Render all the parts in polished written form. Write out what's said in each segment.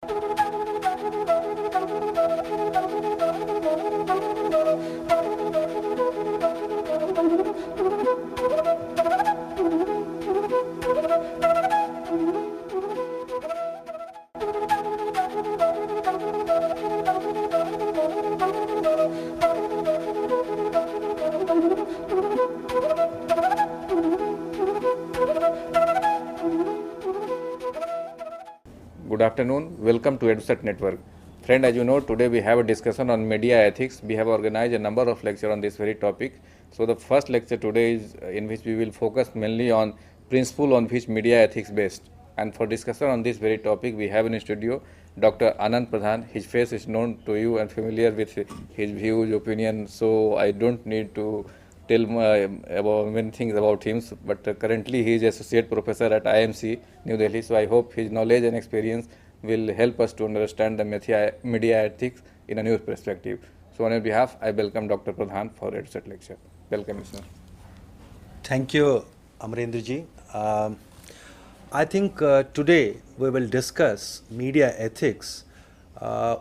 Good afternoon. Welcome to EduSet Network. Friend, as you know, today we have a discussion on media ethics. We have organized a number of lectures on this very topic. So the first lecture today is in which we will focus mainly on principle on which media ethics based. And for discussion on this very topic, we have in studio Dr. Anand Pradhan. His face is known to you and familiar with his views, opinions. So I don't need to tell about many things about him, but currently he is associate professor at IMC New Delhi. So I hope his knowledge and experience will help us to understand the media ethics in a new perspective. So on your behalf, I welcome Dr. Pradhan for EduSet lecture. Welcome, sir. Thank you, Amrendraji. I think today we will discuss media ethics,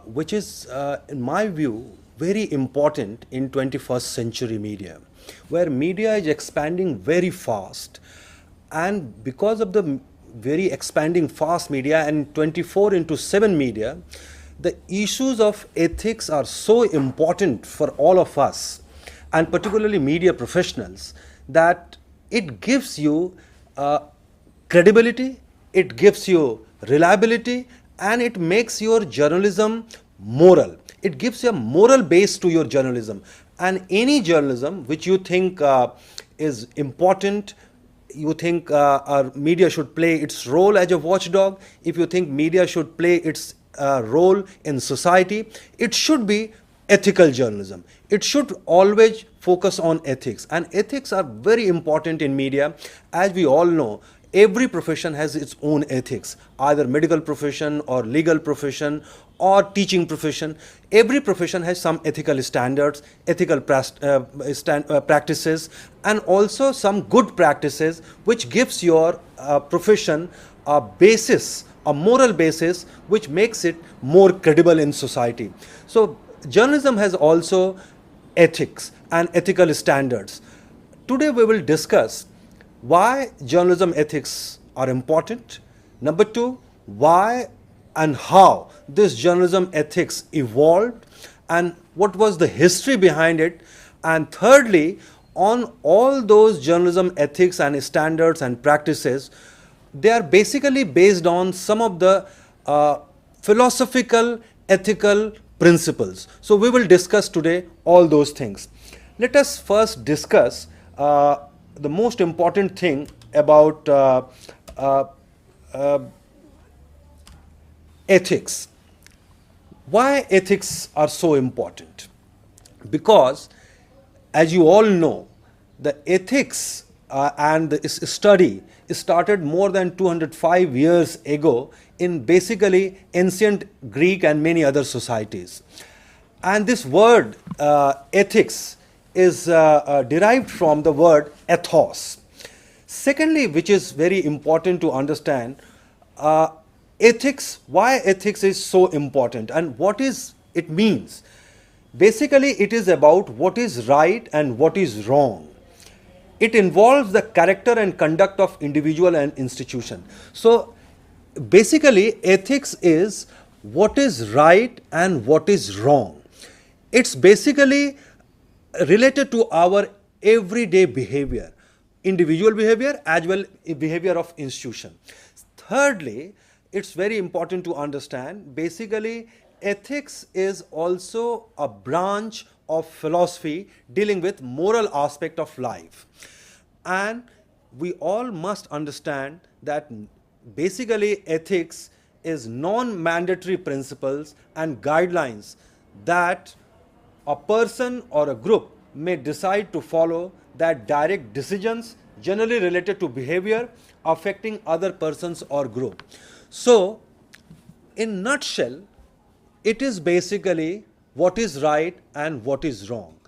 which is, in my view, very important in 21st century media, where media is expanding very fast. And because of the very expanding fast media and 24/7 media, the issues of ethics are so important for all of us, and particularly media professionals, that it gives you credibility, it gives you reliability, and it makes your journalism moral. It gives a moral base to your journalism. And any journalism which you think is important, you think our media should play its role as a watchdog, if you think media should play its role in society, it should be ethical journalism. It should always focus on ethics. And ethics are very important in media. As we all know, every profession has its own ethics, either medical profession or legal profession or teaching profession. Every profession has some ethical standards, ethical practices, and also some good practices which gives your profession a basis, a moral basis, which makes it more credible in society. So journalism has also ethics and ethical standards. Today we will discuss why journalism ethics are important. Number two, why and how this journalism ethics evolved and what was the history behind it. And thirdly, on all those journalism ethics and standards and practices, they are basically based on some of the philosophical, ethical principles. So we will discuss today all those things. Let us first discuss the most important thing about ethics. Why ethics are so important? Because, as you all know, the ethics and the study started more than 205 years ago in basically ancient Greek and many other societies. And this word ethics is derived from the word ethos. Secondly, which is very important to understand, ethics, why ethics is so important and what is it means. Basically, it is about what is right and what is wrong. It involves the character and conduct of individual and institution. So basically, ethics is what is right and what is wrong. It's basically related to our everyday behavior, individual behavior as well as behavior of institution. Thirdly, it's very important to understand, basically ethics is also a branch of philosophy dealing with moral aspect of life. And we all must understand that basically ethics is non-mandatory principles and guidelines that a person or a group may decide to follow, that direct decisions generally related to behavior affecting other persons or group. So, in nutshell, it is basically what is right and what is wrong.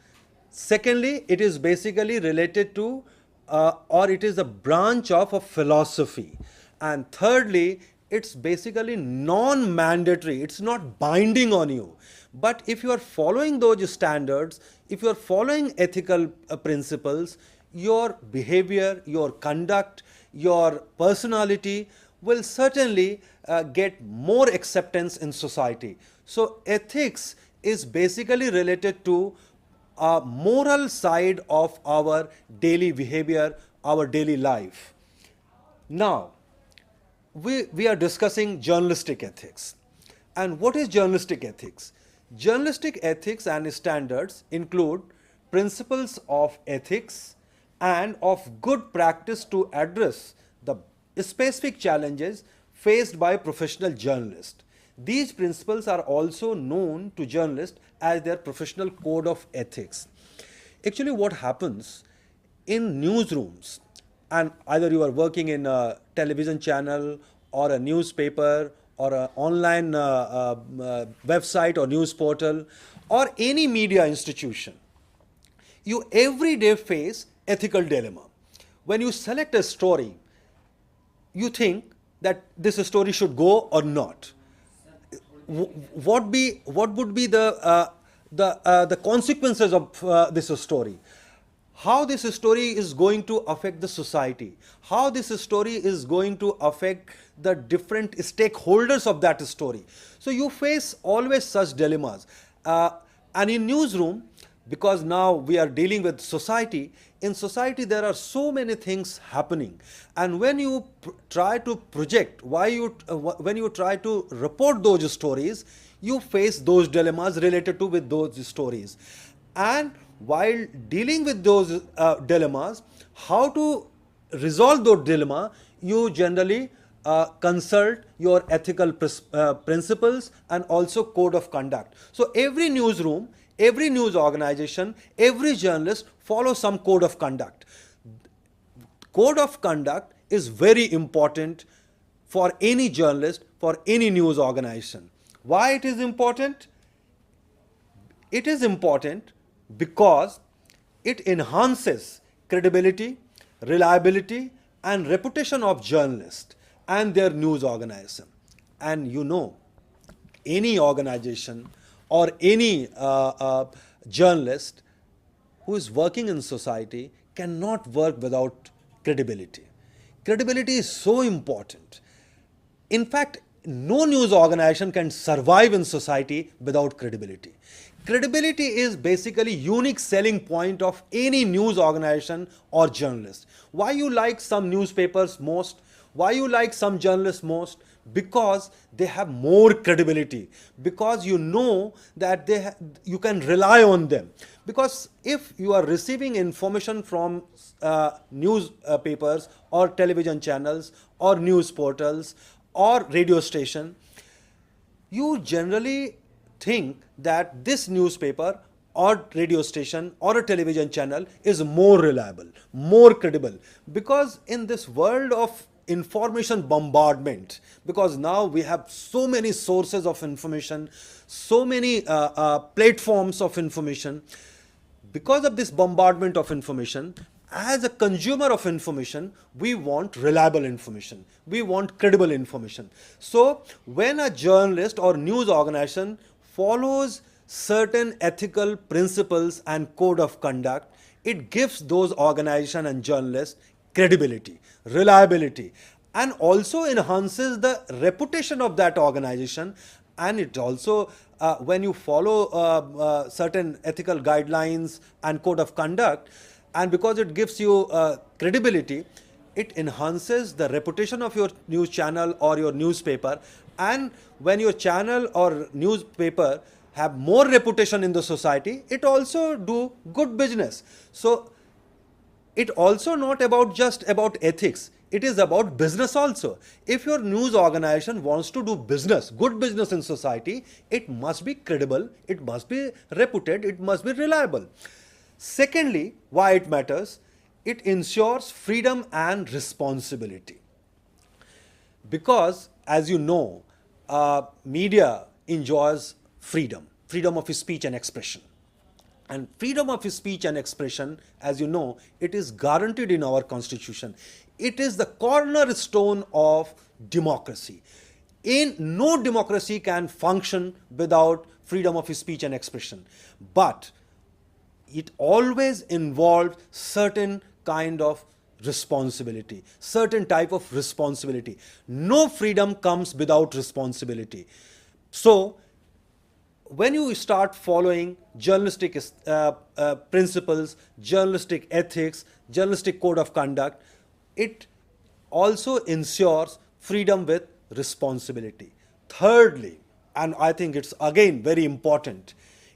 Secondly, it is basically related to or it is a branch of a philosophy. And thirdly, it's basically non-mandatory. It's not binding on you. But if you are following those standards, if you are following ethical principles, your behavior, your conduct, your personality will certainly get more acceptance in society. So ethics is basically related to a moral side of our daily behavior, our daily life. Now, we are discussing journalistic ethics. And what is journalistic ethics? Journalistic ethics and standards include principles of ethics and of good practice to address the specific challenges faced by professional journalists. These principles are also known to journalists as their professional code of ethics. Actually, what happens in newsrooms, and either you are working in a television channel or a newspaper or an online website or news portal or any media institution, you every day face ethical dilemma. When you select a story, you think that this story should go or not. What would be the consequences of this story? How this story is going to affect the society? How this story is going to affect the different stakeholders of that story? So you face always such dilemmas. And in newsroom, because now we are dealing with society, in society there are so many things happening, and when you try to project, when you try to report those stories, you face those dilemmas related to with those stories. And while dealing with those dilemmas, how to resolve those dilemma, you generally consult your ethical principles and also code of conduct. So every newsroom, every news organization, every journalist follows some code of conduct. Code of conduct is very important for any journalist, for any news organization. Why it is important? It is important because it enhances credibility, reliability, and reputation of journalists and their news organization. And you know, any organization or any journalist who is working in society cannot work without credibility. Credibility is so important. In fact, no news organization can survive in society without credibility. Credibility is basically unique selling point of any news organization or journalist. Why you like some newspapers most? Why you like some journalists most? Because they have more credibility, because you know that you can rely on them. Because if you are receiving information from newspapers or television channels or news portals or radio station, you generally think that this newspaper or radio station or a television channel is more reliable, more credible. Because in this world of information bombardment, because now we have so many sources of information, so many platforms of information, because of this bombardment of information, as a consumer of information, we want reliable information, we want credible information. So when a journalist or news organization follows certain ethical principles and code of conduct, it gives those organizations and journalists credibility, reliability, and also enhances the reputation of that organization. And it also, when you follow certain ethical guidelines and code of conduct, and because it gives you credibility, it enhances the reputation of your news channel or your newspaper. And when your channel or newspaper have more reputation in the society, it also do good business. So it also not about just about ethics, it is about business also. If your news organization wants to do business, good business in society, it must be credible, it must be reputed, it must be reliable. Secondly, why it matters, it ensures freedom and responsibility. Because as you know, media enjoys freedom of speech and expression. And freedom of speech and expression, as you know, it is guaranteed in our constitution. It is the cornerstone of democracy. In no democracy can function without freedom of speech and expression. But it always involved certain kind of responsibility, certain type of responsibility. No freedom comes without responsibility. So when you start following journalistic principles, journalistic ethics, journalistic code of conduct, it also ensures freedom with responsibility. Thirdly, and I think it's again very important,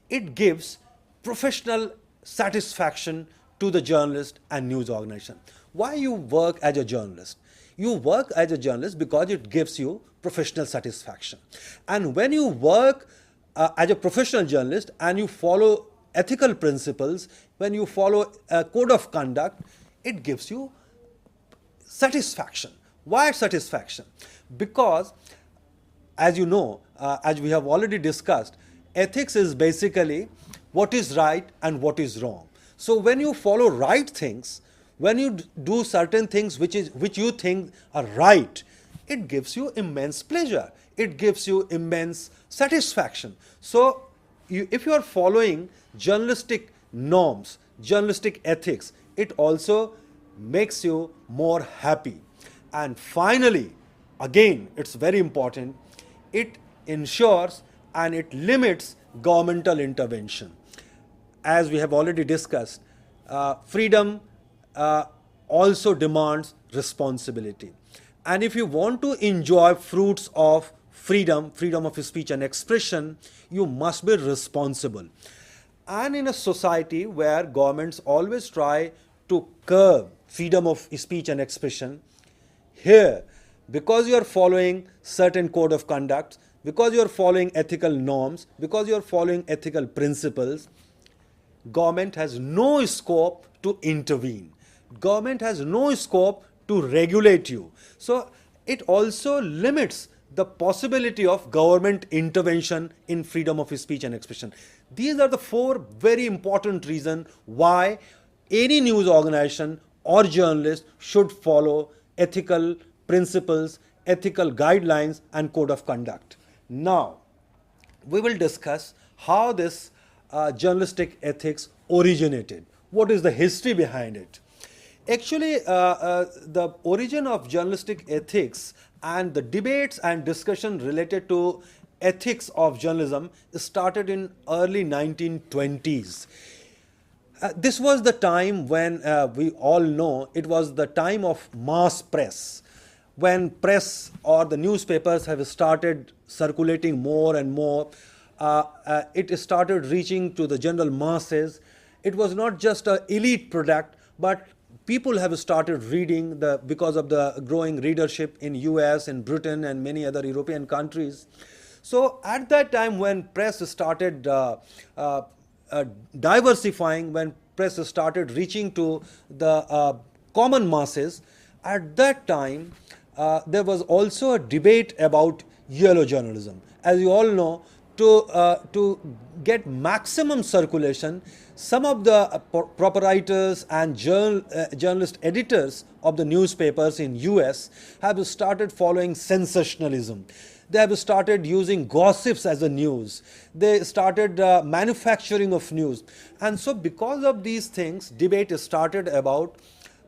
it gives professional satisfaction to the journalist and news organization. Why you work as a journalist? You work as a journalist because it gives you professional satisfaction. And when you work as a professional journalist and you follow ethical principles, when you follow a code of conduct, it gives you satisfaction. Why satisfaction? Because, as you know, as we have already discussed, ethics is basically what is right and what is wrong. So when you follow right things, when you do certain things which you think are right, it gives you immense pleasure. It gives you immense satisfaction. So if you are following journalistic norms, journalistic ethics, it also makes you more happy. And finally, again, it's very important, it ensures and it limits governmental intervention. As we have already discussed, freedom also demands responsibility. And if you want to enjoy fruits of freedom of speech and expression, you must be responsible. And in a society where governments always try to curb freedom of speech and expression, here, because you are following certain code of conduct, because you are following ethical norms, because you are following ethical principles, government has no scope to intervene. Government has no scope to regulate you. So it also limits the possibility of government intervention in freedom of speech and expression. These are the four very important reasons why any news organization or journalist should follow ethical principles, ethical guidelines, and code of conduct. Now, we will discuss how this journalistic ethics originated. What is the history behind it? Actually, the origin of journalistic ethics and the debates and discussion related to ethics of journalism started in early 1920s. This was the time when we all know it was the time of mass press, when press or the newspapers have started circulating more and more. It started reaching to the general masses. It was not just an elite product, but people have started reading because of the growing readership in US, in Britain, and many other European countries. So at that time when press started diversifying, when press started reaching to the common masses, at that time there was also a debate about yellow journalism. As you all know, to get maximum circulation, some of the proprietors and journalist editors of the newspapers in US have started following sensationalism. They have started using gossips as a news. They started manufacturing of news. And so because of these things, debate started about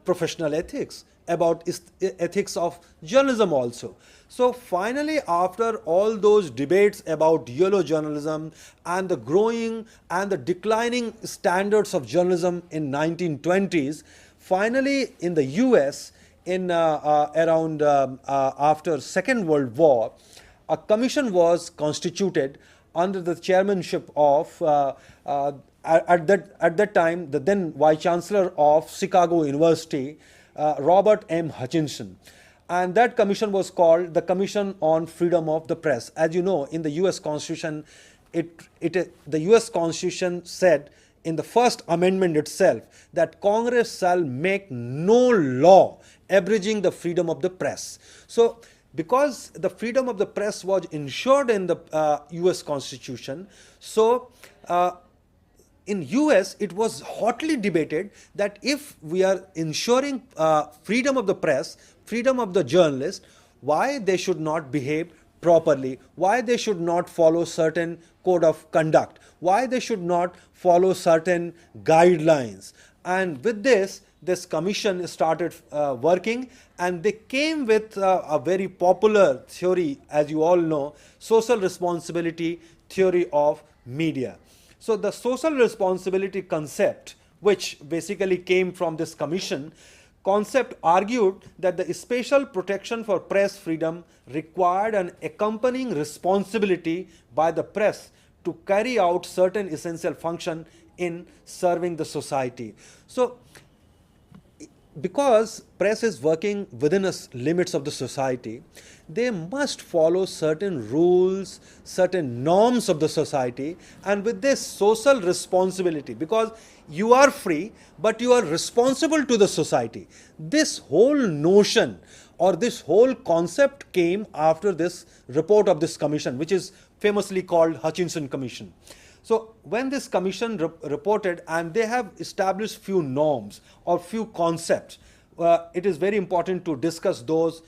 professional ethics, about ethics of journalism also. So finally, after all those debates about yellow journalism and the growing and the declining standards of journalism in 1920s, finally in the US, in around after Second World War, a commission was constituted under the chairmanship of at that time the then Vice Chancellor of Chicago University, Robert M. Hutchinson. And that commission was called the Commission on Freedom of the Press. As you know, in the US Constitution, the US Constitution said in the First Amendment itself that Congress shall make no law abridging the freedom of the press. So because the freedom of the press was ensured in the US Constitution, so in US it was hotly debated that if we are ensuring freedom of the press, freedom of the journalist, why they should not behave properly, why they should not follow certain code of conduct, why they should not follow certain guidelines. And with this commission started working, and they came with a very popular theory, as you all know, social responsibility theory of media. So the social responsibility concept, which basically came from this commission, concept argued that the special protection for press freedom required an accompanying responsibility by the press to carry out certain essential function in serving the society. So because press is working within limits of the society, they must follow certain rules, certain norms of the society, and with this social responsibility, because you are free but you are responsible to the society. This whole notion or this whole concept came after this report of this commission, which is famously called Hutchinson Commission. So when this commission reported, and they have established few norms or few concepts, it is very important to discuss those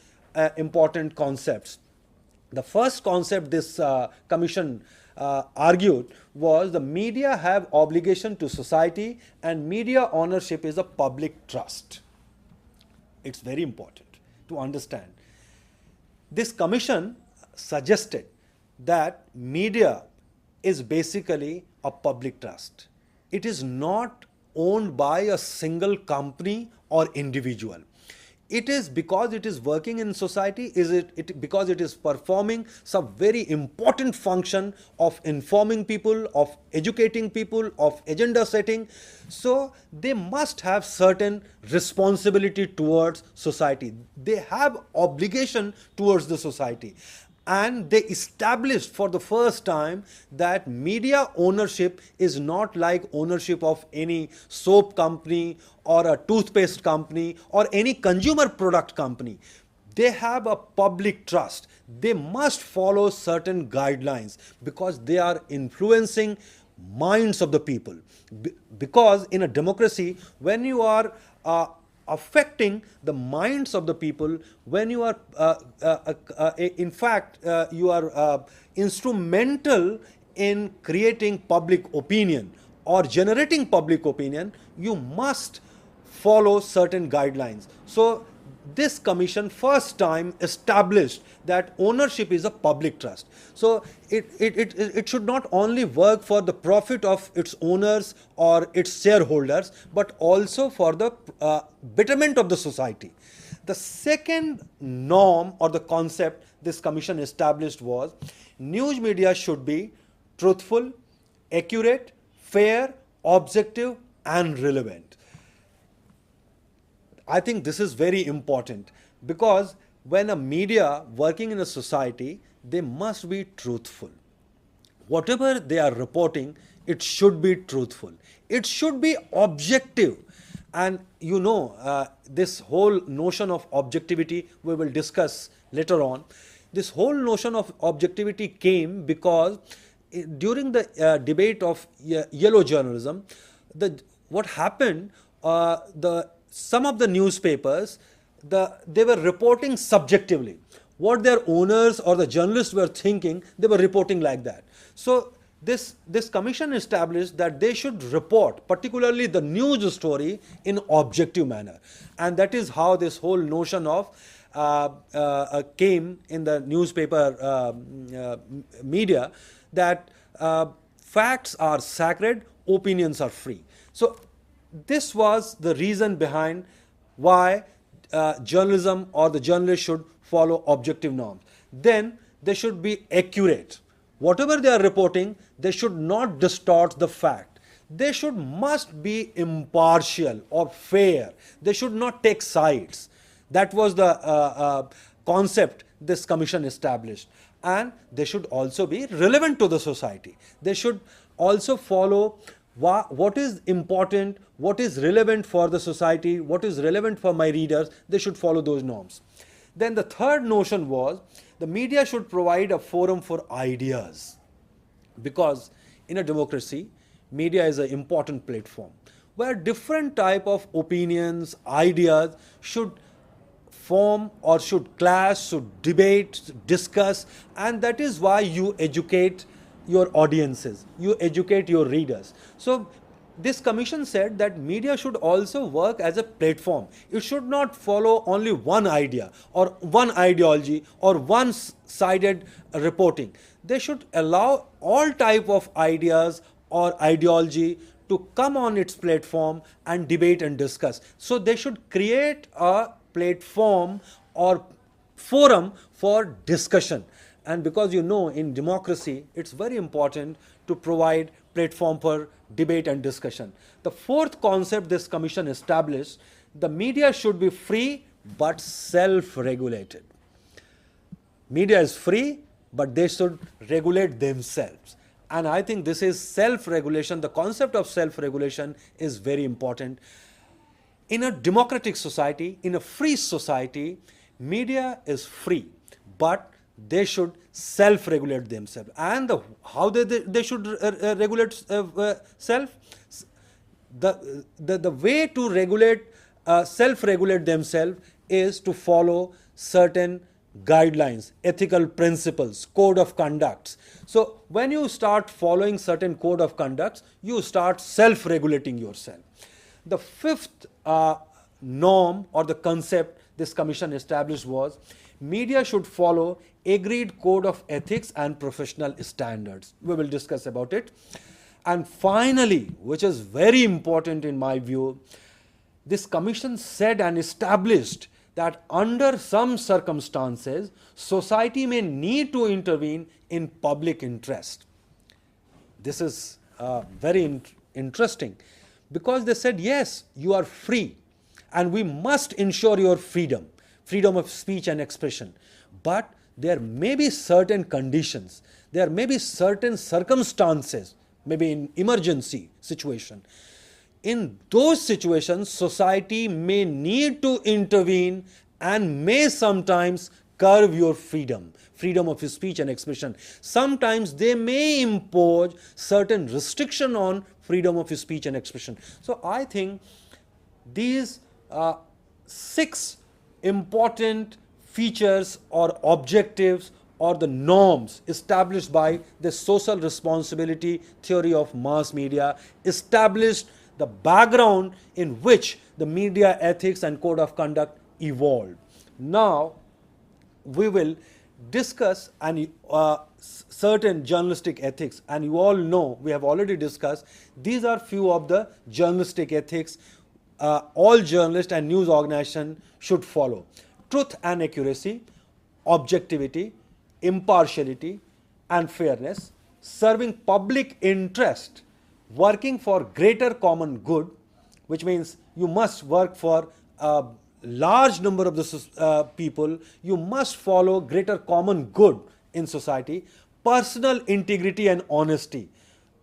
important concepts. The first concept this commission argued was the media have obligation to society, and media ownership is a public trust. It's very important to understand. This commission suggested that media is basically a public trust. It is not owned by a single company or individual. It is because it is working in society, because it is performing some very important function of informing people, of educating people, of agenda setting. So they must have certain responsibility towards society. They have obligation towards the society. And they established for the first time that media ownership is not like ownership of any soap company or a toothpaste company or any consumer product company. They have a public trust. They must follow certain guidelines because they are influencing minds of the people. Because in a democracy, when you are affecting the minds of the people, when you are in fact you are instrumental in creating public opinion or generating public opinion, you must follow certain guidelines. So this commission first time established that ownership is a public trust. So it should not only work for the profit of its owners or its shareholders, but also for the betterment of the society. The second norm or the concept this commission established was news media should be truthful, accurate, fair, objective, and relevant. I think this is very important because when a media working in a society, they must be truthful. Whatever they are reporting, it should be truthful. It should be objective. And you know, this whole notion of objectivity we will discuss later on. This whole notion of objectivity came because during the debate of yellow journalism, what happened, some of the newspapers, they were reporting subjectively. What their owners or the journalists were thinking, they were reporting like that. So this commission established that they should report, particularly the news story, in objective manner. And that is how this whole notion of came in the newspaper media, that facts are sacred, opinions are free. So this was the reason behind why journalism or the journalist should follow objective norms. Then they should be accurate. Whatever they are reporting, they should not distort the fact. They must be impartial or fair. They should not take sides. That was the concept this commission established. And they should also be relevant to the society. They should also follow what is important, what is relevant for the society, what is relevant for my readers. They should follow those norms. Then the third notion was the media should provide a forum for ideas, because in a democracy, media is an important platform where different type of opinions, ideas should form or should clash, should debate, discuss, and that is why you educate your audiences, you educate your readers. So this commission said that media should also work as a platform. It should not follow only one idea or one ideology or one-sided reporting. They should allow all type of ideas or ideology to come on its platform and debate and discuss. So they should create a platform or forum for discussion. And because in democracy, it's very important to provide platform for debate and discussion. The fourth concept this commission established, the media should be free but self-regulated. Media is free, but they should regulate themselves. And I think this is self-regulation. The concept of self-regulation is very important. In a democratic society, in a free society, media is free, but they should self-regulate themselves. And how they should regulate self? The way to regulate self-regulate themselves is to follow certain guidelines, ethical principles, code of conducts. So when you start following certain code of conducts, you start self-regulating yourself. The fifth norm or the concept this commission established was media should follow agreed code of ethics and professional standards. We will discuss about it. And finally, which is very important in my view, this commission said and established that under some circumstances, society may need to intervene in public interest. This is very interesting because they said, yes, you are free and we must ensure your freedom of speech and expression. But there may be certain conditions, there may be certain circumstances, maybe in emergency situation. In those situations, society may need to intervene and may sometimes curb your freedom of speech and expression. Sometimes they may impose certain restriction on freedom of speech and expression. So I think these 6 important features or objectives or the norms established by the social responsibility theory of mass media established the background in which the media ethics and code of conduct evolved. Now we will discuss certain journalistic ethics, and you all know, we have already discussed, these are few of the journalistic ethics all journalists and news organizations should follow. Truth and accuracy, objectivity, impartiality and fairness, serving public interest, working for greater common good, which means you must work for a large number of the people, you must follow greater common good in society, personal integrity and honesty.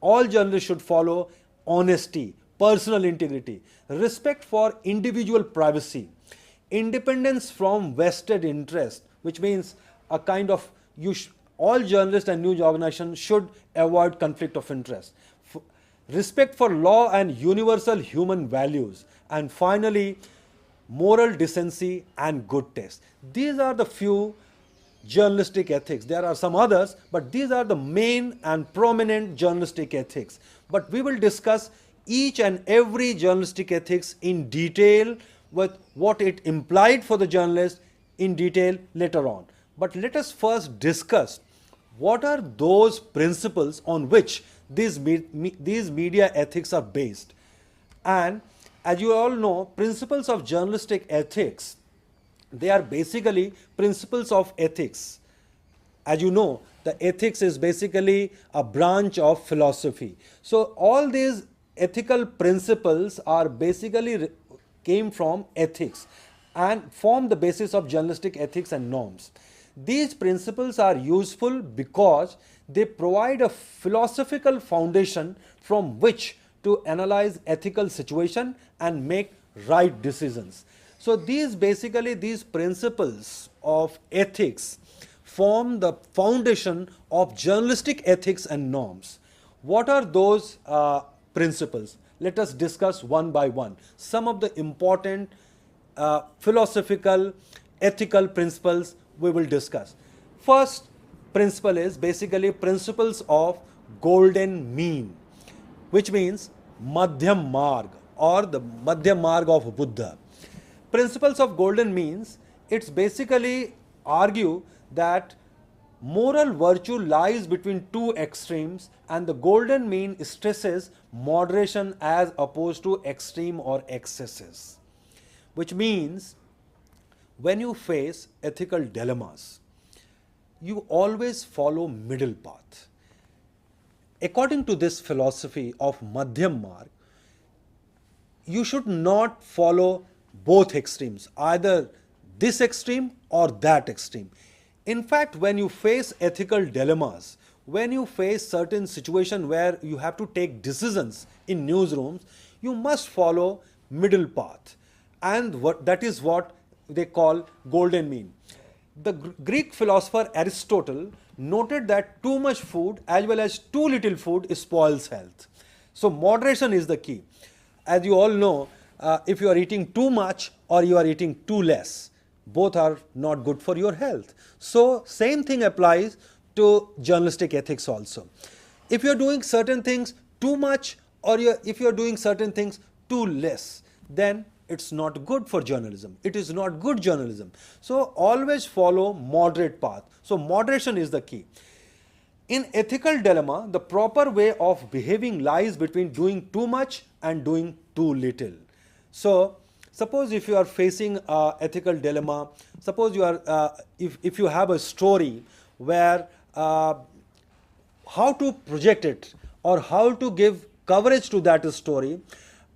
All journalists should follow honesty, personal integrity, respect for individual privacy, independence from vested interest, which means a kind of all journalists and news organizations should avoid conflict of interest, respect for law and universal human values, and finally moral decency and good taste. These are the few journalistic ethics. There are some others, but these are the main and prominent journalistic ethics. But we will discuss each and every journalistic ethics in detail with what it implied for the journalist in detail later on. But let us first discuss what are those principles on which these media ethics are based. And as you all know, principles of journalistic ethics, they are basically principles of ethics. As you know, the ethics is basically a branch of philosophy. So all these ethical principles are basically came from ethics and form the basis of journalistic ethics and norms. These principles are useful because they provide a philosophical foundation from which to analyze ethical situation and make right decisions. So these principles of ethics form the foundation of journalistic ethics and norms. What are those principles? Let us discuss one by one. Some of the important philosophical ethical principles we will discuss. First principle is basically principles of golden mean, which means Madhyam Marg or the Madhyam Marg of Buddha. Principles of golden means, it's basically argue that moral virtue lies between two extremes, and the golden mean stresses moderation as opposed to extreme or excesses. Which means when you face ethical dilemmas, you always follow middle path. According to this philosophy of Madhyam Marg, you should not follow both extremes, either this extreme or that extreme. In fact, when you face ethical dilemmas, when you face certain situations where you have to take decisions in newsrooms, you must follow middle path. And that is what they call golden mean. The Greek philosopher Aristotle noted that too much food as well as too little food spoils health. So moderation is the key. As you all know, if you are eating too much or you are eating too less, both are not good for your health. So same thing applies to journalistic ethics also. If you are doing certain things too much or if you are doing certain things too less, then it's not good for journalism. It is not good journalism. So always follow moderate path. So moderation is the key. In ethical dilemma, the proper way of behaving lies between doing too much and doing too little. So suppose if you are facing an ethical dilemma, suppose you are, if you have a story where how to project it or how to give coverage to that story,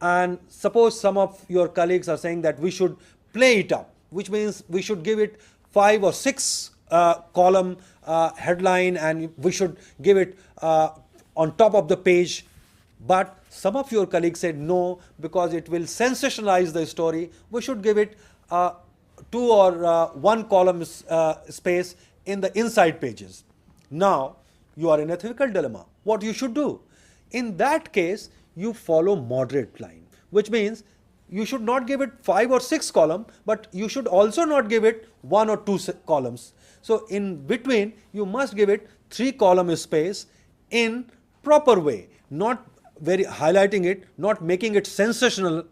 and suppose some of your colleagues are saying that we should play it up, which means we should give it 5 or 6 column headline and we should give it on top of the page. But some of your colleagues said no, because it will sensationalize the story. We should give it 2 or 1 column space in the inside pages. Now you are in ethical dilemma. What you should do? In that case, you follow moderate line, which means you should not give it 5 or 6 column, but you should also not give it 1 or 2 columns. So in between, you must give it 3 column space in proper way, not very highlighting it, not making it sensational,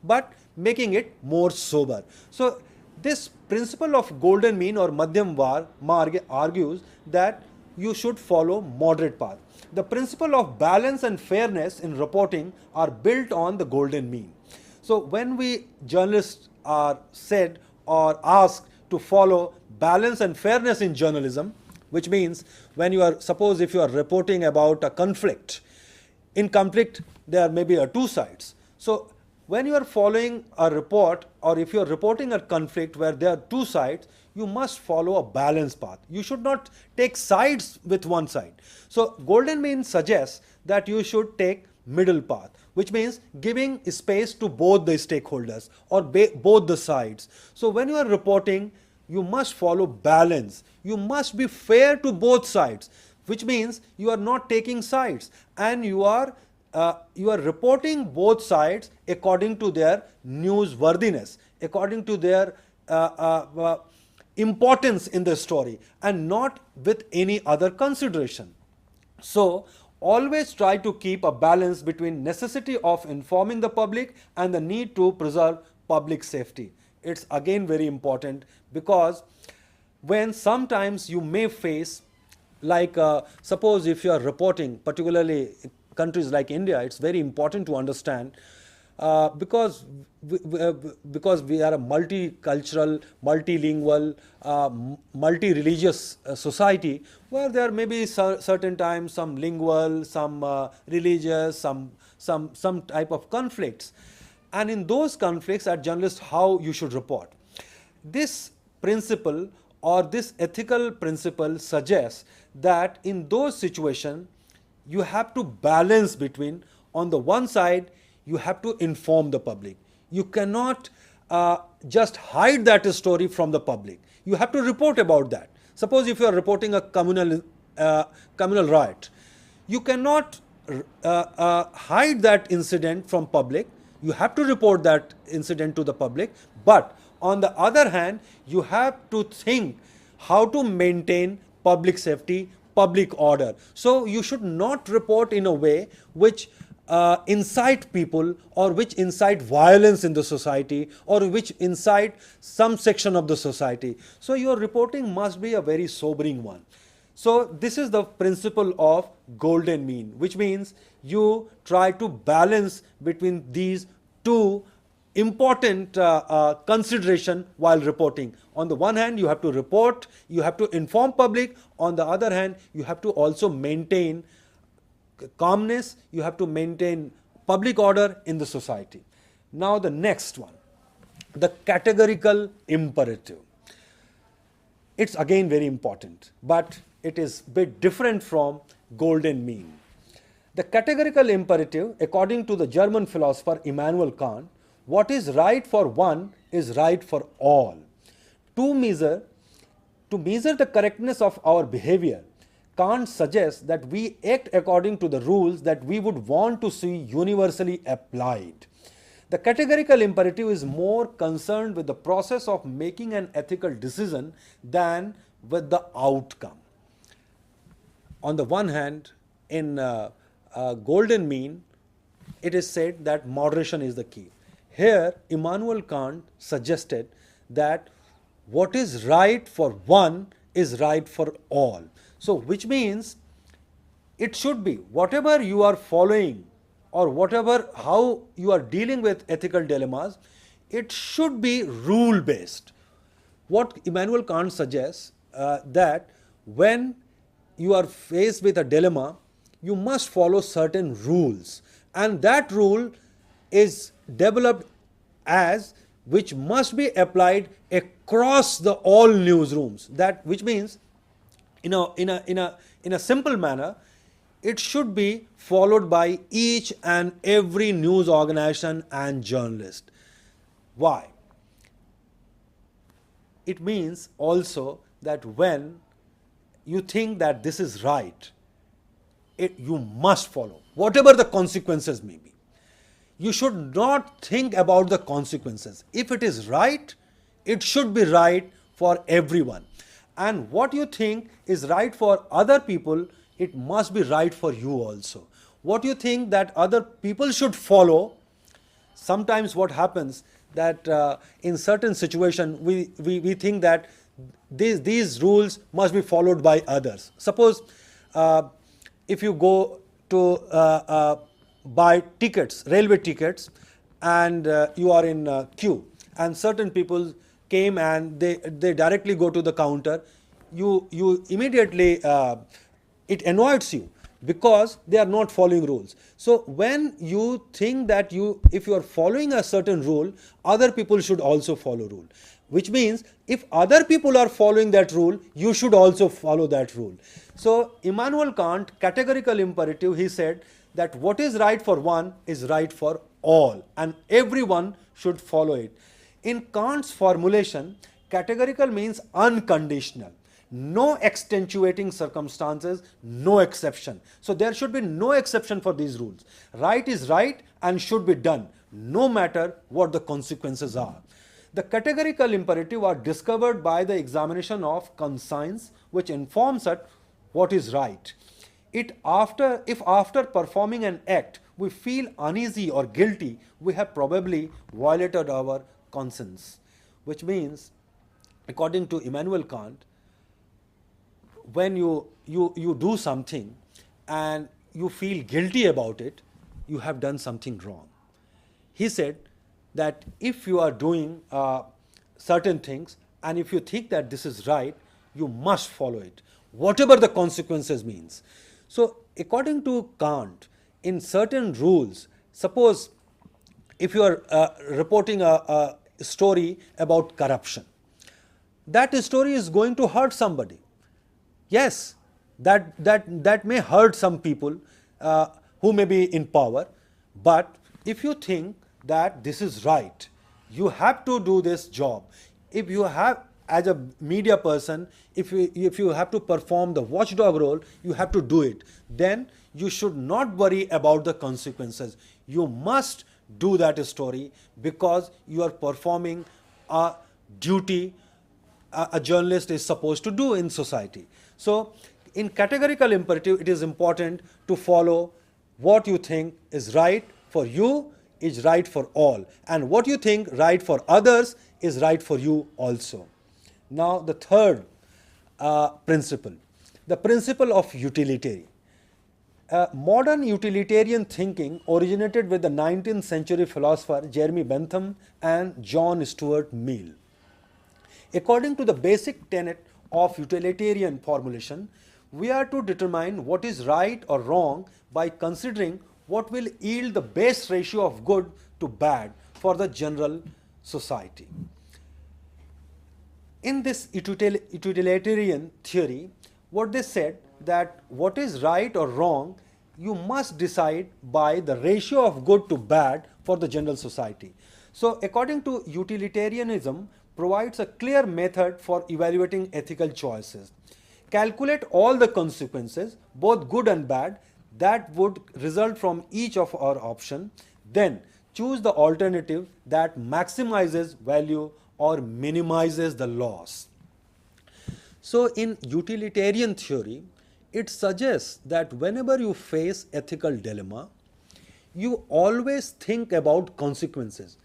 but making it more sober. So this principle of golden mean or Madhyam Marg argues that you should follow moderate path. The principle of balance and fairness in reporting are built on the golden mean. So when we journalists are said or asked to follow balance and fairness in journalism, which means when you are, suppose if you are reporting about a conflict, in conflict there may be 2 sides. So when you are following a report, or if you are reporting a conflict where there are 2 sides, you must follow a balanced path. You should not take sides with one side. So golden mean suggests that you should take middle path, which means giving space to both the stakeholders or both the sides. So when you are reporting, you must follow balance. You must be fair to both sides, which means you are not taking sides, and you are reporting both sides according to their newsworthiness, according to their importance in the story, and not with any other consideration. So always try to keep a balance between necessity of informing the public and the need to preserve public safety. It's again very important, because when sometimes you may face, like suppose if you are reporting, particularly countries like India, it's very important to understand, because we are a multicultural, multilingual, multi-religious society, where there may be certain times some lingual, some religious, some type of conflicts. And in those conflicts, as journalists, how you should report. This principle or this ethical principle suggests that in those situations, you have to balance between, on the one side, you have to inform the public. You cannot just hide that story from the public. You have to report about that. Suppose if you are reporting a communal riot, you cannot hide that incident from public. You have to report that incident to the public, but On the other hand, you have to think how to maintain public safety, public order. So you should not report in a way which incite people, or which incite violence in the society, or which incite some section of the society. So your reporting must be a very sobering one. So this is the principle of golden mean, which means you try to balance between these two important consideration while reporting. On the one hand, you have to report, you have to inform public. On the other hand, you have to also maintain calmness, you have to maintain public order in the society. Now the next one, the categorical imperative. It's again very important, but it is a bit different from golden mean. The categorical imperative, according to the German philosopher Immanuel Kant, what is right for one is right for all. To measure the correctness of our behavior, Kant suggests that we act according to the rules that we would want to see universally applied. The categorical imperative is more concerned with the process of making an ethical decision than with the outcome. On the one hand, in golden mean, it is said that moderation is the key. Here, Immanuel Kant suggested that what is right for one is right for all. So, which means it should be whatever you are following, or whatever, how you are dealing with ethical dilemmas, it should be rule based. What Immanuel Kant suggests, that when you are faced with a dilemma, you must follow certain rules, and that rule is developed as which must be applied across the all newsrooms. That which means, in a simple manner, it should be followed by each and every news organization and journalist. Why? It means also that when you think that this is right, you must follow, whatever the consequences may be. You should not think about the consequences. If it is right, it should be right for everyone. And what you think is right for other people, it must be right for you also. What you think that other people should follow, sometimes what happens that in certain situation we think that these rules must be followed by others. Suppose if you go to buy tickets, railway tickets, and you are in queue, and certain people came and they directly go to the counter, you immediately it annoys you because they are not following rules. So when you think that if you are following a certain rule, other people should also follow rule, which means if other people are following that rule, you should also follow that rule. So Immanuel Kant, categorical imperative, he said that what is right for one is right for all, and everyone should follow it. In Kant's formulation, categorical means unconditional. No extenuating circumstances, no exception. So there should be no exception for these rules. Right is right and should be done, no matter what the consequences are. The categorical imperative are discovered by the examination of conscience, which informs us what is right. If after performing an act we feel uneasy or guilty, we have probably violated our conscience. Which means, according to Immanuel Kant, when you do something and you feel guilty about it, you have done something wrong. He said that if you are doing certain things and if you think that this is right, you must follow it, whatever the consequences means. So according to Kant, in certain rules, suppose if you are reporting a story about corruption, that story is going to hurt somebody. Yes, that may hurt some people who may be in power, but if you think that this is right, you have to do this job. If you have, as a media person, if you have to perform the watchdog role, you have to do it. Then you should not worry about the consequences. You must do that story because you are performing a duty a journalist is supposed to do in society. So, in categorical imperative, it is important to follow what you think is right for you is right for all, and what you think right for others is right for you also. Now, the third principle, the principle of utility. Modern utilitarian thinking originated with the 19th century philosopher Jeremy Bentham and John Stuart Mill. According to the basic tenet of utilitarian formulation, we are to determine what is right or wrong by considering what will yield the best ratio of good to bad for the general society. In this utilitarian theory, what they said that what is right or wrong, you must decide by the ratio of good to bad for the general society. So, according to utilitarianism, provides a clear method for evaluating ethical choices. Calculate all the consequences, both good and bad, that would result from each of our option. Then choose the alternative that maximizes value or minimizes the loss. So, in utilitarian theory, it suggests that whenever you face ethical dilemma, you always think about consequences.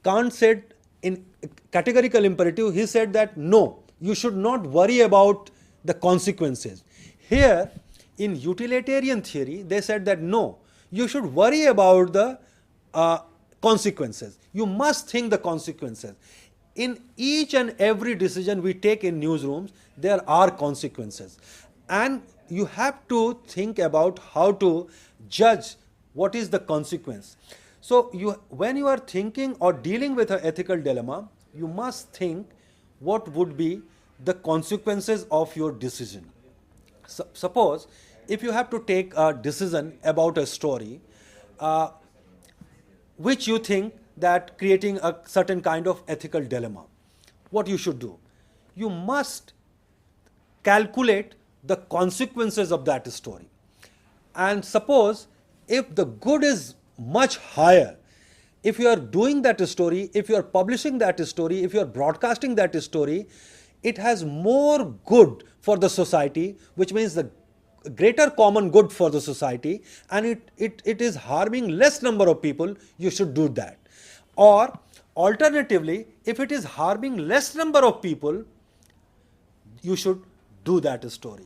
Kant said in categorical imperative, he said that no, you should not worry about the consequences. Here, in utilitarian theory, they said that no, you should worry about the consequences. You must think the consequences. In each and every decision we take in newsrooms, there are consequences. And you have to think about how to judge what is the consequence. So, when you are thinking or dealing with an ethical dilemma, you must think what would be the consequences of your decision. So, suppose if you have to take a decision about a story, which you think that creating a certain kind of ethical dilemma, what you should do? You must calculate the consequences of that story. And suppose if the good is much higher, if you are doing that story, if you are publishing that story, if you are broadcasting that story, it has more good for the society, which means the greater common good for the society, and it is harming less number of people, you should do that. Or alternatively, if it is harming less number of people, you should do that story.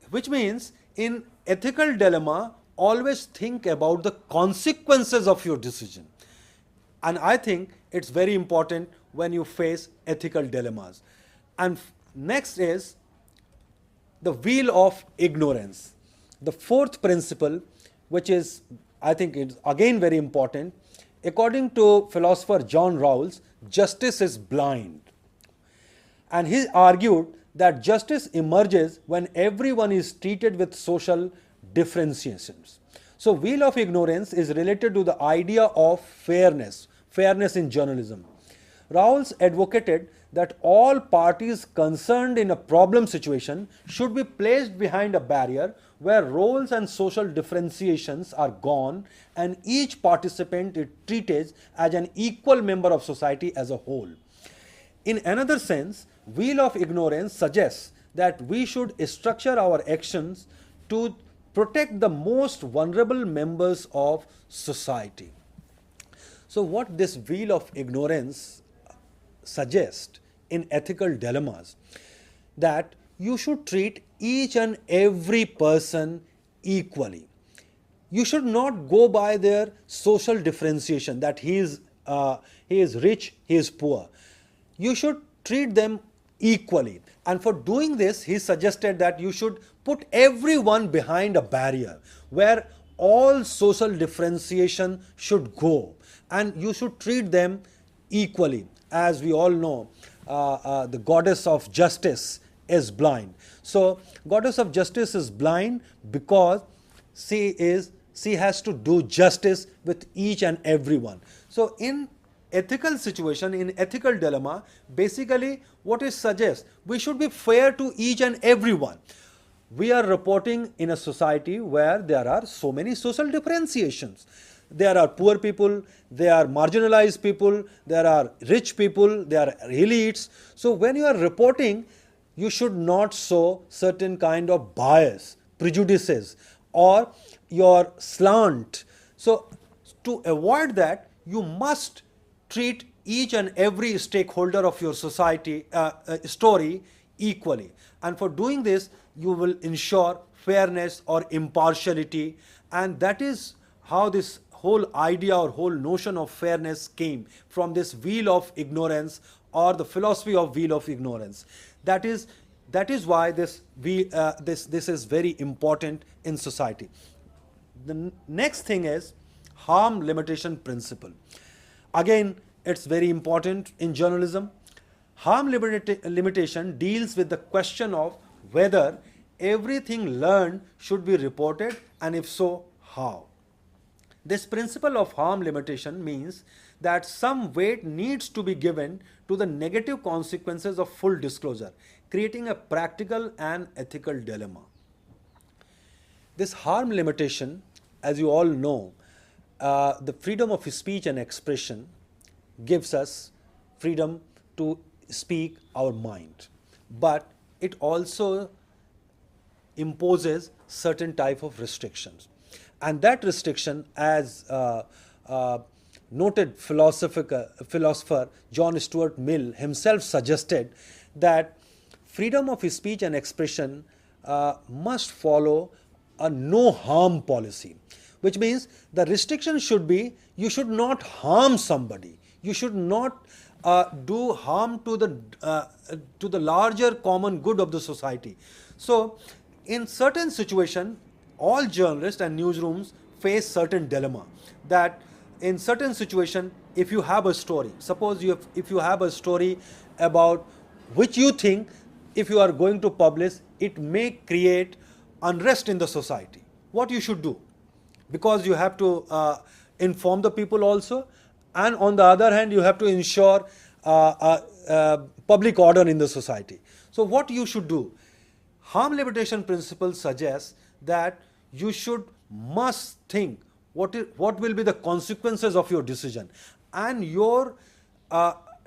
Which means in ethical dilemma, always think about the consequences of your decision. And I think it's very important when you face ethical dilemmas. And next is the wheel of ignorance. The fourth principle, which is, I think it's again very important, according to philosopher John Rawls, justice is blind. And he argued that justice emerges when everyone is treated with social differentiations. So, wheel of ignorance is related to the idea of fairness in journalism. Rawls advocated that all parties concerned in a problem situation should be placed behind a barrier where roles and social differentiations are gone and each participant is treated as an equal member of society as a whole. In another sense, wheel of ignorance suggests that we should structure our actions to protect the most vulnerable members of society. So, what this wheel of ignorance suggests in ethical dilemmas, that you should treat each and every person equally. You should not go by their social differentiation, that he is rich, he is poor. You should treat them equally. And for doing this, he suggested that you should put everyone behind a barrier where all social differentiation should go, and you should treat them equally. As we all know, the goddess of justice is blind. So, goddess of justice is blind because she has to do justice with each and everyone. So, in ethical situation, in ethical dilemma, basically what it suggests, we should be fair to each and everyone. We are reporting in a society where there are so many social differentiations. There are poor people, there are marginalized people, there are rich people, there are elites. So when you are reporting, you should not show certain kind of bias, prejudices, or your slant. So to avoid that, you must treat each and every stakeholder of your society story equally. And for doing this, you will ensure fairness or impartiality, and that is how this whole idea or whole notion of fairness came from, this wheel of ignorance or the philosophy of wheel of ignorance. That is why this is very important in society. The next thing is harm limitation principle. Again, it's very important in journalism. Harm limitation deals with the question of whether everything learned should be reported, and if so, how. This principle of harm limitation means that some weight needs to be given to the negative consequences of full disclosure, creating a practical and ethical dilemma. This harm limitation, as you all know, the freedom of speech and expression gives us freedom to speak our mind, but it also imposes certain type of restrictions. And that restriction, as noted philosopher John Stuart Mill himself suggested, that freedom of speech and expression must follow a no harm policy, which means the restriction should be you should not harm somebody, you should not do harm to the larger common good of the society. So in certain situation, all journalists and newsrooms face certain dilemma, that in certain situation, if you have a story, suppose if you have a story about which you think if you are going to publish, it may create unrest in the society, what you should do? Because you have to inform the people also, and on the other hand you have to ensure public order in the society. So what you should do? Harm limitation principle suggests that you must think what will be the consequences of your decision, and your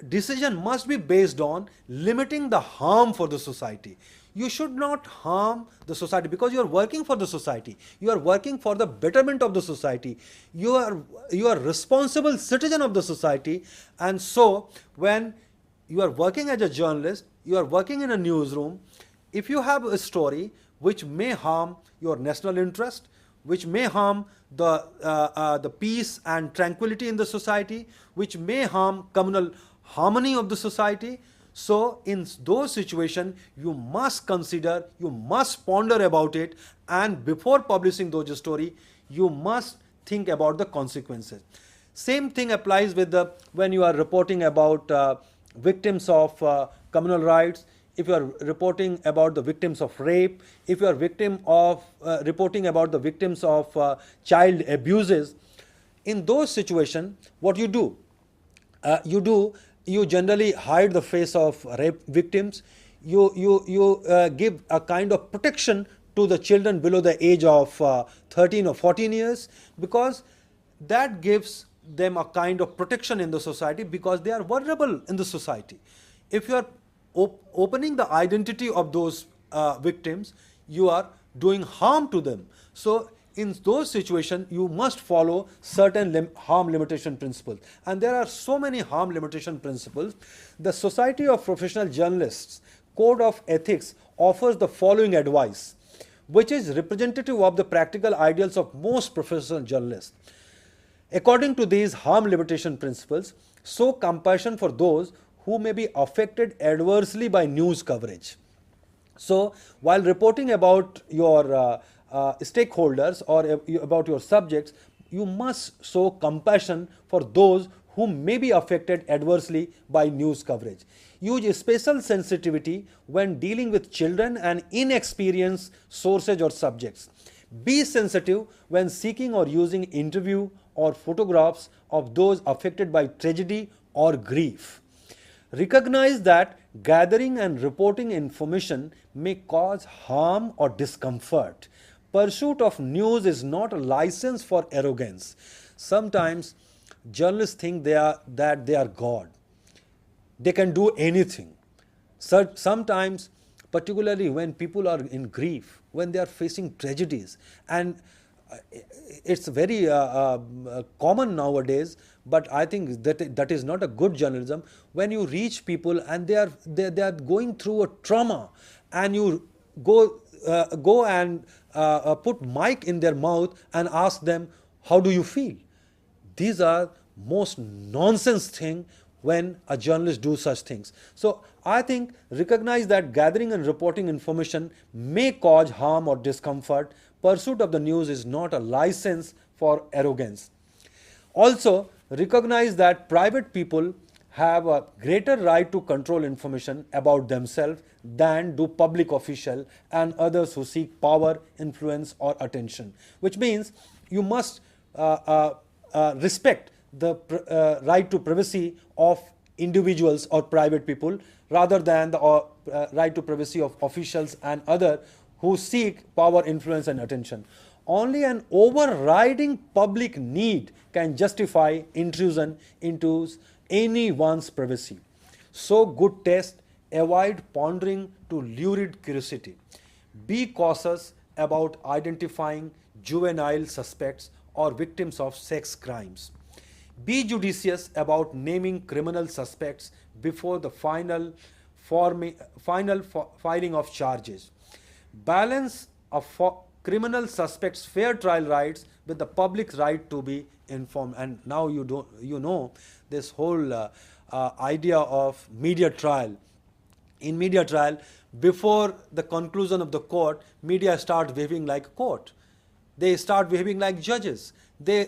decision must be based on limiting the harm for the society. You should not harm the society, because you are working for the society, you are working for the betterment of the society, you are responsible citizen of the society. And so when you are working as a journalist, you are working in a newsroom, if you have a story which may harm your national interest, which may harm the peace and tranquility in the society, which may harm communal harmony of the society, so in those situations you must consider, you must ponder about it, and before publishing those story, you must think about the consequences. Same thing applies with when you are reporting about victims of communal rights. If you are reporting about the victims of rape, if you are reporting about the victims of child abuses, in those situations, what you do? You generally hide the face of rape victims. You give a kind of protection to the children below the age of 13 or 14 years, because that gives them a kind of protection in the society, because they are vulnerable in the society. If you are opening the identity of those victims, you are doing harm to them. So in those situations, you must follow certain harm limitation principles. And there are so many harm limitation principles. The Society of Professional Journalists Code of Ethics offers the following advice, which is representative of the practical ideals of most professional journalists. According to these harm limitation principles, show compassion for those who may be affected adversely by news coverage. So while reporting about your stakeholders or about your subjects, you must show compassion for those who may be affected adversely by news coverage. Use special sensitivity when dealing with children and inexperienced sources or subjects. Be sensitive when seeking or using interview or photographs of those affected by tragedy or grief. Recognize that gathering and reporting information may cause harm or discomfort. Pursuit of news is not a license for arrogance. Sometimes journalists think that they are God. They can do anything. Sometimes, particularly when people are in grief, when they are facing tragedies, and it's very common nowadays, but I think that is not a good journalism. When you reach people and they are going through a trauma, and you go and put mic in their mouth and ask them, how do you feel? These are most nonsense thing when a journalist do such things. So I think recognize that gathering and reporting information may cause harm or discomfort. Pursuit of the news is not a license for arrogance. Also, recognize that private people have a greater right to control information about themselves than do public officials and others who seek power, influence, or attention. Which means you must respect the right to privacy of individuals or private people rather than the right to privacy of officials and other who seek power, influence, and attention. Only an overriding public need can justify intrusion into anyone's privacy. So good taste, avoid pondering to lurid curiosity. Be cautious about identifying juvenile suspects or victims of sex crimes. Be judicious about naming criminal suspects before the final filing of charges. Balance a criminal suspect's fair trial rights with the public's right to be informed. And now you know this whole idea of media trial. In media trial, before the conclusion of the court, media start behaving like a court. They start behaving like judges. They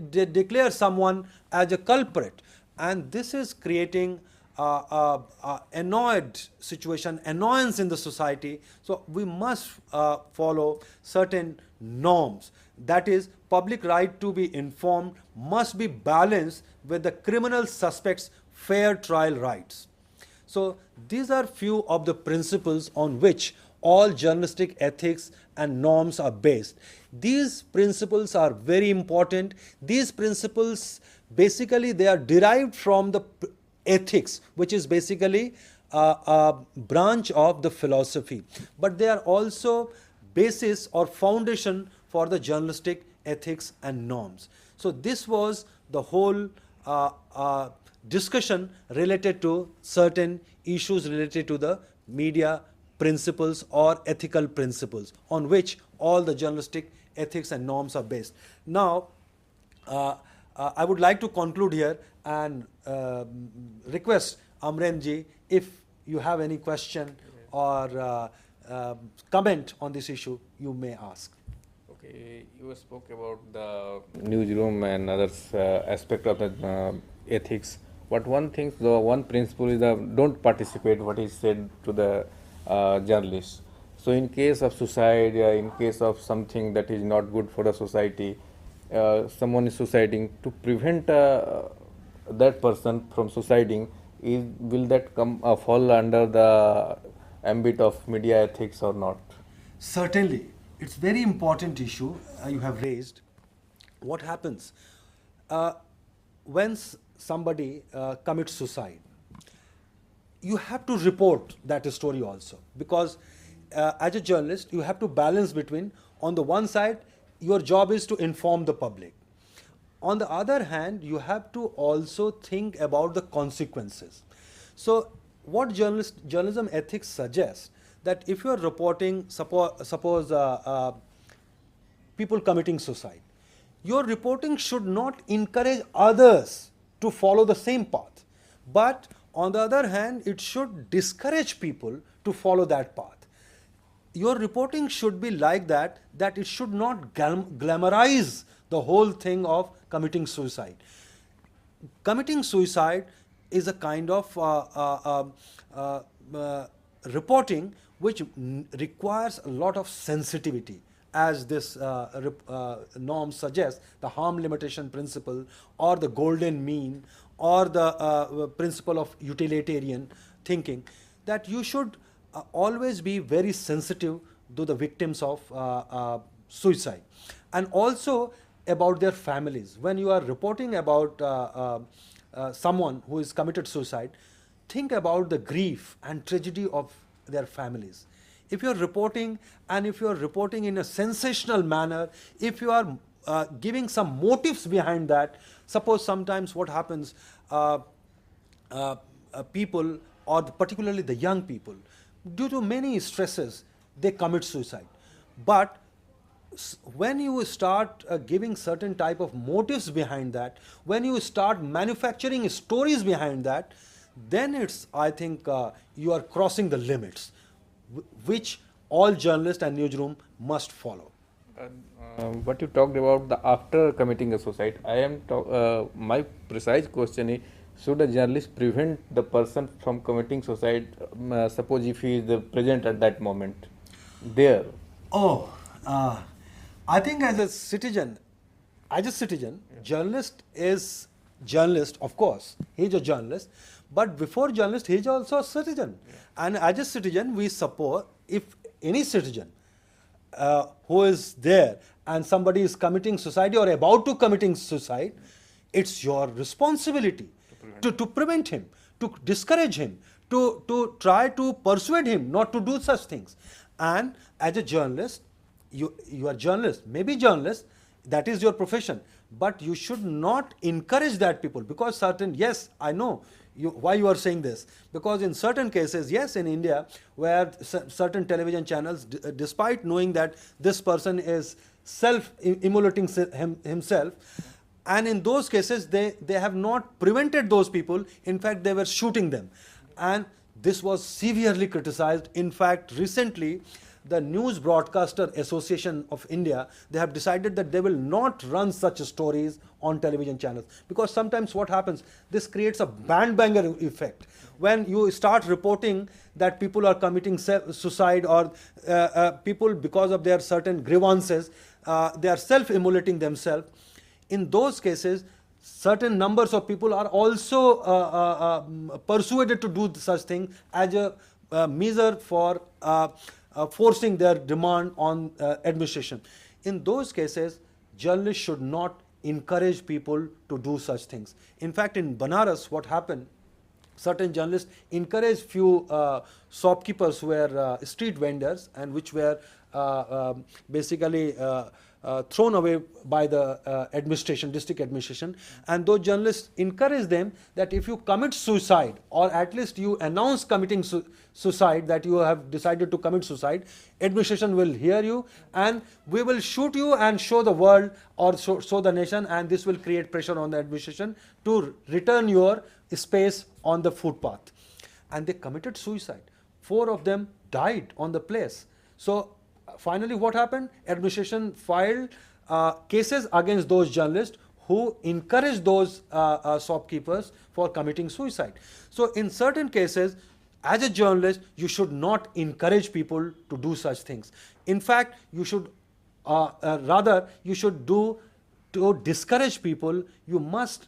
declare someone as a culprit. And this is creating annoyed situation, annoyance in the society. So we must follow certain norms. That is, public right to be informed must be balanced with the criminal suspect's fair trial rights. So these are few of the principles on which all journalistic ethics and norms are based. These principles are very important. These principles basically they are derived from the ethics, which is basically a branch of the philosophy. But they are also basis or foundation for the journalistic ethics and norms. So this was the whole discussion related to certain issues related to the media principles or ethical principles on which all the journalistic ethics and norms are based. Now, I would like to conclude here and request Amren ji, if you have any question or comment on this issue, you may ask. Okay, you spoke about the newsroom and other aspect of the ethics. But one thing, the one principle is don't participate. What is said to the journalists. So in case of suicide, in case of something that is not good for the society, someone is suiciding, to prevent that person from suiciding, will that fall under the ambit of media ethics or not? Certainly. It's very important issue you have raised. What happens when somebody commits suicide? You have to report that story also, because as a journalist you have to balance between, on the one side your job is to inform the public, on the other hand you have to also think about the consequences. So what journalism ethics suggests, that if you are reporting suppose people committing suicide, your reporting should not encourage others to follow the same path, but on the other hand, it should discourage people to follow that path. Your reporting should be like that it should not glamorize the whole thing of committing suicide. Committing suicide is a kind of reporting which requires a lot of sensitivity, as this norm suggests, the harm limitation principle or the golden mean or the principle of utilitarian thinking, that you should always be very sensitive to the victims of suicide. And also about their families. When you are reporting about someone who is committed suicide, think about the grief and tragedy of their families. If you are reporting, and if you are reporting in a sensational manner, if you are giving some motives behind that, suppose sometimes what happens, people, or particularly the young people, due to many stresses, they commit suicide. But when you start giving certain type of motives behind that, when you start manufacturing stories behind that, then it's, I think, you are crossing the limits, which all journalists and newsroom must follow. What you talked about the after committing a suicide, my precise question is, should a journalist prevent the person from committing suicide, suppose if he is present at that moment there? Oh, I think as a citizen, journalist is journalist, of course. He's a journalist. But before journalist, he's also a citizen. Yeah. And as a citizen, we suppose if any citizen who is there and somebody is committing suicide or about to committing suicide, it's your responsibility to prevent him, to discourage him, to try to persuade him not to do such things. And as a journalist, you are journalist, maybe journalist, that is your profession, but you should not encourage that people, because certain, yes, I know why you are saying this, because in certain cases, yes, in India, where certain television channels, despite knowing that this person is self-immolating himself, and in those cases, they have not prevented those people, in fact, they were shooting them. And this was severely criticized. In fact, recently, the News Broadcaster Association of India, they have decided that they will not run such stories on television channels, because sometimes what happens, this creates a bandbanger effect. When you start reporting that people are committing suicide, or people, because of their certain grievances, they are self-immolating themselves, in those cases, certain numbers of people are also persuaded to do such thing as a measure for forcing their demand on administration. In those cases, journalists should not encourage people to do such things. In fact, in Banaras, what happened, certain journalists encouraged few shopkeepers who were street vendors and which were basically thrown away by the administration, district administration, and those journalists encourage them that if you commit suicide, or at least you announce committing suicide, that you have decided to commit suicide, administration will hear you and we will shoot you and show the world, or show the nation, and this will create pressure on the administration to return your space on the footpath. And they committed suicide. 4 of them died on the place. So finally what happened? Administration filed cases against those journalists who encouraged those shopkeepers for committing suicide. So in certain cases, as a journalist, you should not encourage people to do such things. In fact, you should rather you should do to discourage people. You must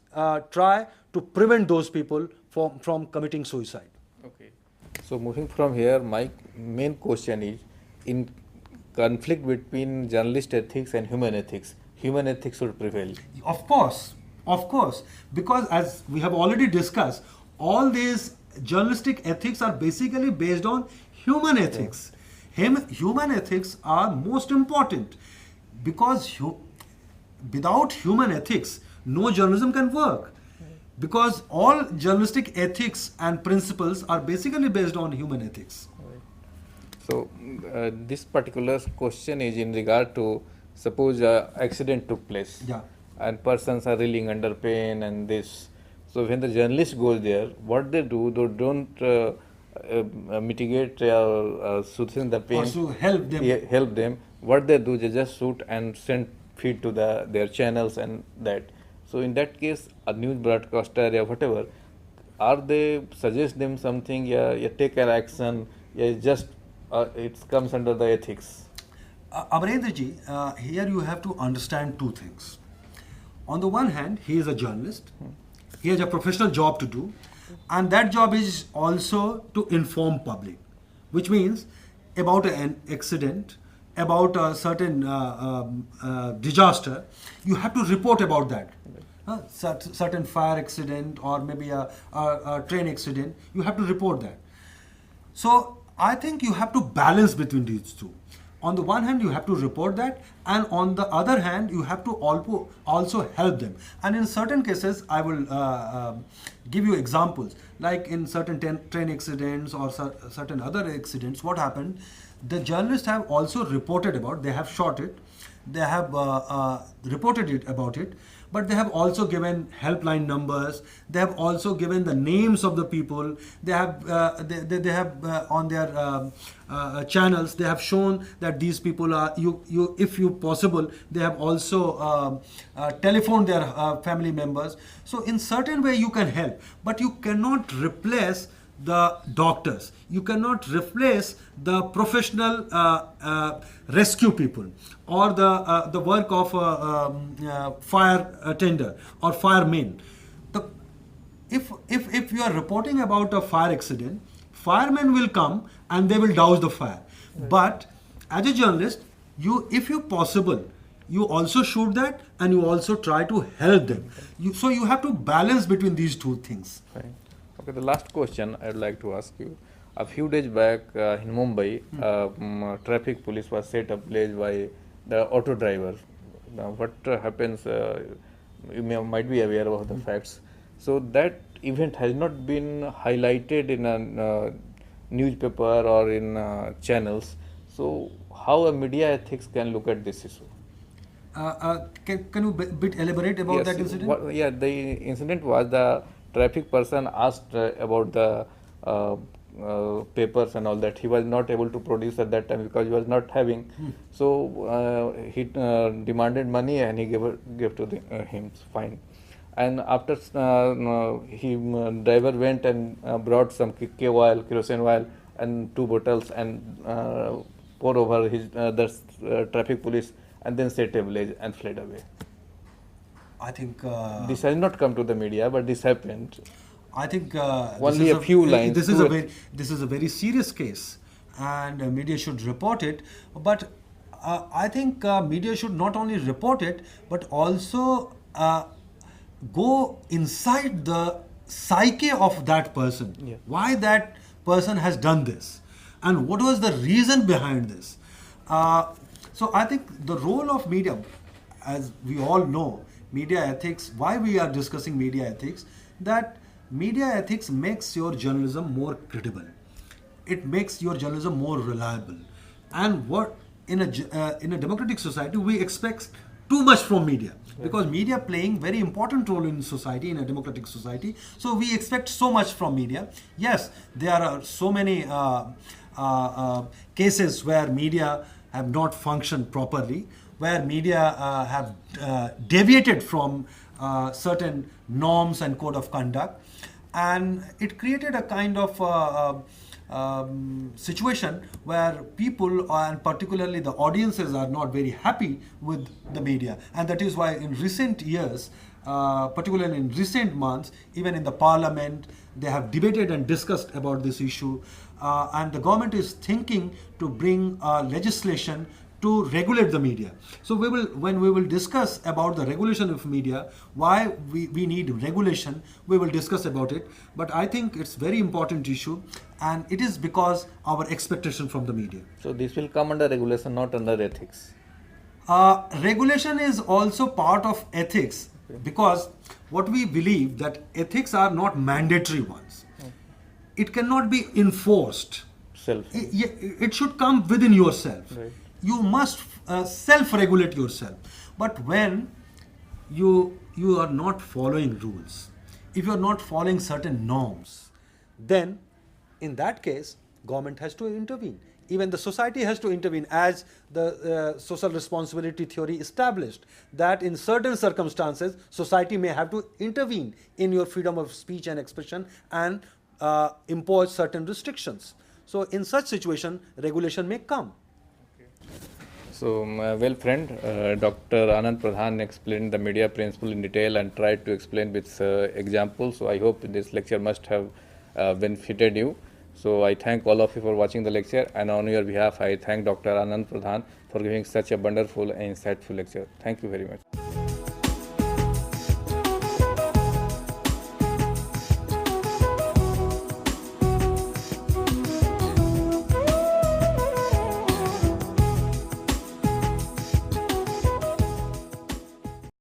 try to prevent those people from committing suicide. Okay. So moving from here, my main question is, in conflict between journalist ethics and human ethics should prevail. Of course, because as we have already discussed, all these journalistic ethics are basically based on human ethics. Human ethics are most important, because without human ethics, no journalism can work. Because all journalistic ethics and principles are basically based on human ethics. So this particular question is in regard to, suppose accident took place, and persons are reeling under pain and this. So when the journalist goes there, what they do, they don't mitigate or soothe the pain. Also help them. What they do, they just shoot and send feed to their channels and that. So in that case, a news broadcaster or whatever, are they suggest them something, take an action, just it comes under the ethics? Amarendra ji, here you have to understand 2 things. On the one hand, he is a journalist. He has a professional job to do, and that job is also to inform public, which means about an accident, about a certain disaster, you have to report about that. Certain fire accident or maybe a train accident, you have to report that. So I think you have to balance between these two. On the one hand, you have to report that, and on the other hand, you have to also help them. And in certain cases, I will give you examples. Like in certain train accidents or certain other accidents, what happened? The journalists have also reported about. They have shot it. They have reported it about it. But they have also given helpline numbers. They have also given the names of the people. They have they have on their channels. They have shown that these people are you if you possible. They have also telephoned their family members. So in certain way you can help, but you cannot replace the doctors. You cannot replace the professional rescue people or the work of fire tender or firemen. If you are reporting about a fire accident, firemen will come and they will douse the fire. But as a journalist, if you possible, you also shoot that and you also try to help them. So you have to balance between these two things. Right. Okay, the last question I'd like to ask you. A few days back in Mumbai, traffic police was set ablaze by the auto driver. Now, what happens, you might be aware of the facts. So, that event has not been highlighted in a newspaper or in channels. So, how a media ethics can look at this issue? Can you bit elaborate about that incident? Yeah, the incident was the traffic person asked about the papers and all that. He was not able to produce at that time because he was not having. So he demanded money and he gave to him. Fine. And after driver went and brought some kerosene oil and 2 bottles and pour over his the traffic police and then set ablaze and fled away. I think this has not come to the media, but this happened. I think only a few lines. This is a very serious case, and media should report it. But I think media should not only report it, but also go inside the psyche of that person. Yeah. Why that person has done this, and what was the reason behind this. So I think the role of media, as we all know, media ethics, why we are discussing media ethics, that media ethics makes your journalism more credible. It makes your journalism more reliable. And what in a democratic society, we expect too much from media, because media playing very important role in society, in a democratic society. So we expect so much from media. Yes, there are so many cases where media have not functioned properly, where media have deviated from certain norms and code of conduct, and it created a kind of situation where people, and particularly the audiences, are not very happy with the media. And that is why in recent years, particularly in recent months, even in the parliament, they have debated and discussed about this issue, and the government is thinking to bring legislation to regulate the media. So when we will discuss about the regulation of media, why we need regulation, we will discuss about it. But I think it's very important issue, and it is because our expectation from the media. So this will come under regulation, not under ethics. Regulation is also part of ethics, because what we believe that ethics are not mandatory ones. It cannot be enforced. It should come within yourself. Right. You must self-regulate yourself. But when you are not following rules, if you are not following certain norms, then in that case, government has to intervene. Even the society has to intervene, as the social responsibility theory established, that in certain circumstances, society may have to intervene in your freedom of speech and expression and impose certain restrictions. So in such situation, regulation may come. So, well friend, Dr. Anand Pradhan explained the media principle in detail and tried to explain with examples. So I hope this lecture must have benefited you. So I thank all of you for watching the lecture, and on your behalf I thank Dr. Anand Pradhan for giving such a wonderful and insightful lecture. Thank you very much.